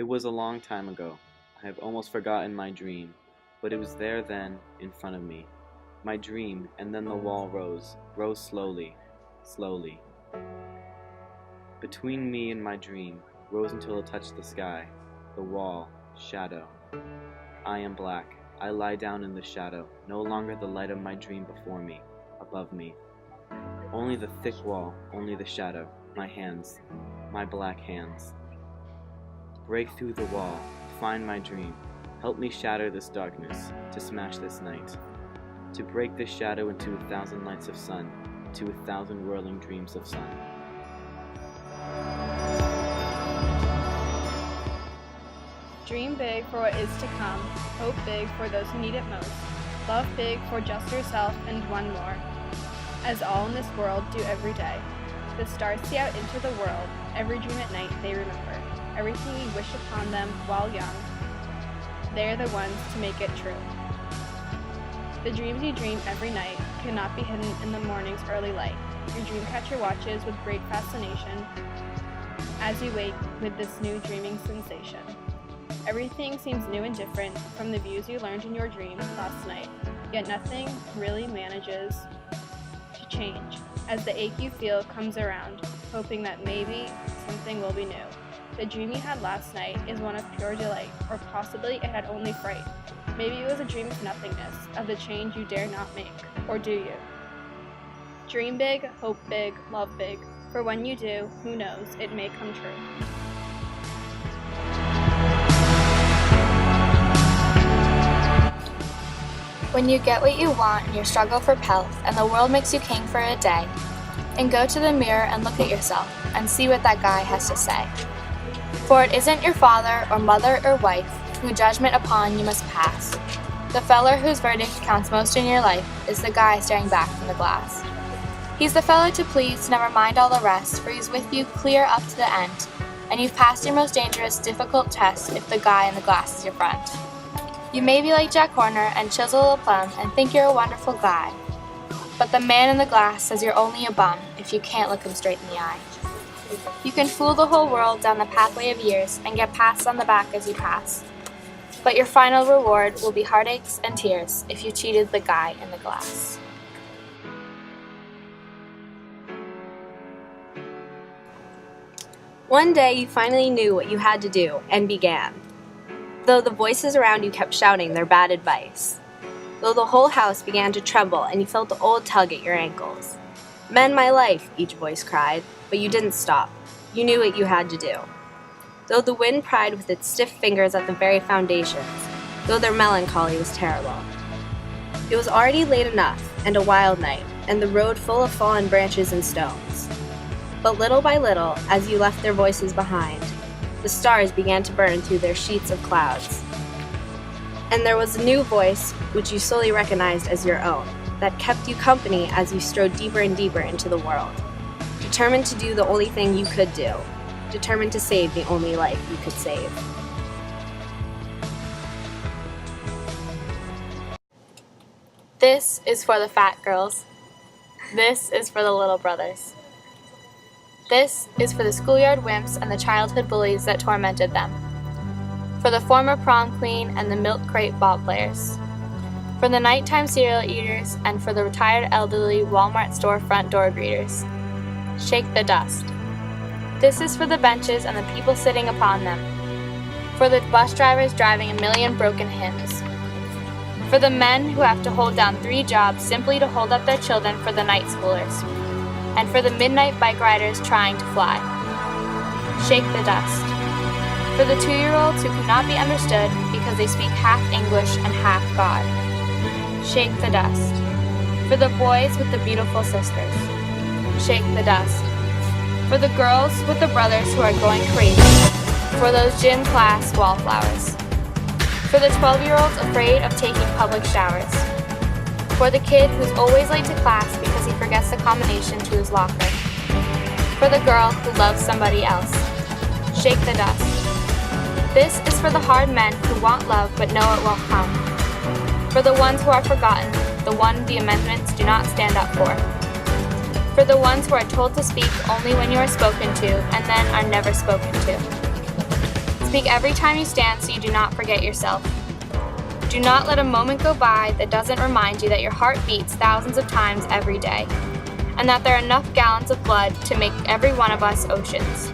It was a long time ago. I have almost forgotten my dream, but it was there then, in front of me. My dream, and then the wall rose slowly, slowly. Between me and my dream, rose until it touched the sky, the wall, shadow. I am black. I lie down in the shadow, no longer the light of my dream before me, above me. Only the thick wall, only the shadow, my hands, my black hands. Break through the wall, find my dream. Help me shatter this darkness, to smash this night. To break this shadow into 1,000 lights of sun, to 1,000 whirling dreams of sun. Dream big for what is to come, hope big for those who need it most, love big for just yourself and one more, as all in this world do every day. The stars see out into the world, every dream at night they remember, everything you wish upon them while young. They're the ones to make it true. The dreams you dream every night cannot be hidden in the morning's early light. Your dream catcher watches with great fascination as you wake with this new dreaming sensation. Everything seems new and different from the views you learned in your dream last night, yet nothing really manages to change as the ache you feel comes around, hoping that maybe something will be new. The dream you had last night is one of pure delight, or possibly it had only fright. Maybe it was a dream of nothingness, of the change you dare not make, or do you? Dream big, hope big, love big, for when you do, who knows, it may come true. When you get what you want in your struggle for pelf and the world makes you king for a day, and go to the mirror and look at yourself and see what that guy has to say. For it isn't your father or mother or wife who judgment upon you must pass. The feller whose verdict counts most in your life is the guy staring back from the glass. He's the fellow to please, never mind all the rest, for he's with you clear up to the end, and you've passed your most dangerous, difficult test if the guy in the glass is your friend. You may be like Jack Horner and chisel a plum and think you're a wonderful guy, but the man in the glass says you're only a bum if you can't look him straight in the eye. You can fool the whole world down the pathway of years and get pats on the back as you pass, but your final reward will be heartaches and tears if you cheated the guy in the glass. One day you finally knew what you had to do and began. Though the voices around you kept shouting their bad advice. Though the whole house began to tremble and you felt the old tug at your ankles. "Mend my life," each voice cried, but you didn't stop. You knew what you had to do. Though the wind pried with its stiff fingers at the very foundations, though their melancholy was terrible. It was already late enough, and a wild night, and the road full of fallen branches and stones. But little by little, as you left their voices behind, the stars began to burn through their sheets of clouds. And there was a new voice, which you slowly recognized as your own, that kept you company as you strode deeper and deeper into the world, determined to do the only thing you could do, determined to save the only life you could save. This is for the fat girls. This is for the little brothers. This is for the schoolyard wimps and the childhood bullies that tormented them. For the former prom queen and the milk crate ball players. For the nighttime cereal eaters and for the retired elderly Walmart store front door greeters. Shake the dust. This is for the benches and the people sitting upon them. For the bus drivers driving a million broken hymns. For the men who have to hold down 3 jobs simply to hold up their children for the night schoolers. And for the midnight bike riders trying to fly. Shake the dust. For the 2-year-olds who cannot be understood because they speak half English and half God. Shake the dust. For the boys with the beautiful sisters. Shake the dust. For the girls with the brothers who are going crazy. For those gym class wallflowers. For the 12-year-olds afraid of taking public showers. For the kid who's always late to class because he forgets the combination to his locker. For the girl who loves somebody else. Shake the dust. This is for the hard men who want love but know it won't come. For the ones who are forgotten, the one the amendments do not stand up for. For the ones who are told to speak only when you are spoken to and then are never spoken to. Speak every time you stand so you do not forget yourself. Do not let a moment go by that doesn't remind you that your heart beats thousands of times every day, and that there are enough gallons of blood to make every one of us oceans.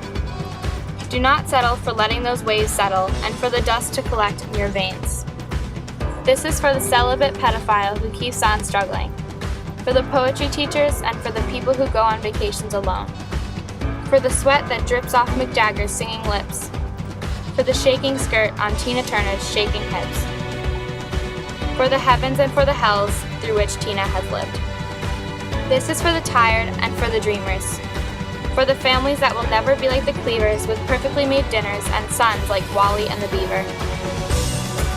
Do not settle for letting those waves settle and for the dust to collect in your veins. This is for the celibate pedophile who keeps on struggling, for the poetry teachers and for the people who go on vacations alone, for the sweat that drips off Mick Jagger's singing lips, for the shaking skirt on Tina Turner's shaking hips, for the heavens and for the hells through which Tina has lived. This is for the tired and for the dreamers, for the families that will never be like the Cleavers with perfectly made dinners and sons like Wally and the Beaver.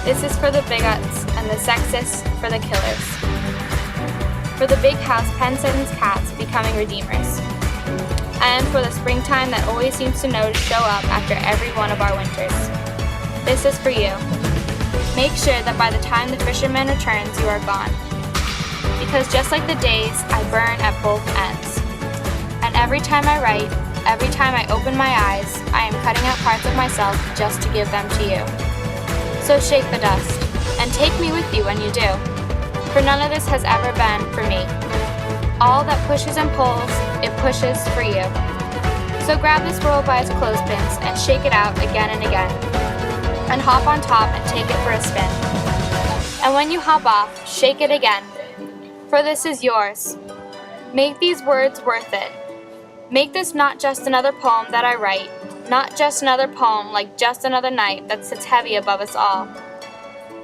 This is for the bigots and the sexists, for the killers, for the big house pen-sentence cats becoming redeemers, and for the springtime that always seems to know to show up after every one of our winters. This is for you. Make sure that by the time the fisherman returns, you are gone. Because just like the days, I burn at both ends. And every time I write, every time I open my eyes, I am cutting out parts of myself just to give them to you. So shake the dust, and take me with you when you do. For none of this has ever been for me. All that pushes and pulls, it pushes for you. So grab this world by its clothespins and shake it out again and again. And hop on top and take it for a spin. And when you hop off, shake it again. For this is yours. Make these words worth it. Make this not just another poem that I write, not just another poem like just another night that sits heavy above us all.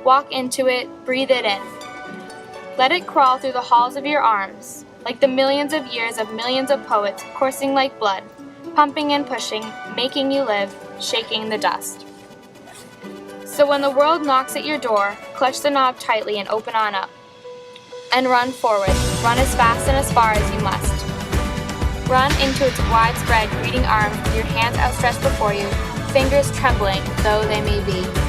Walk into it, breathe it in. Let it crawl through the halls of your arms, like the millions of years of millions of poets coursing like blood, pumping and pushing, making you live, shaking the dust. So when the world knocks at your door, clutch the knob tightly and open on up. And run forward, run as fast and as far as you must. Run into its widespread greeting arms with your hands outstretched before you, fingers trembling though they may be.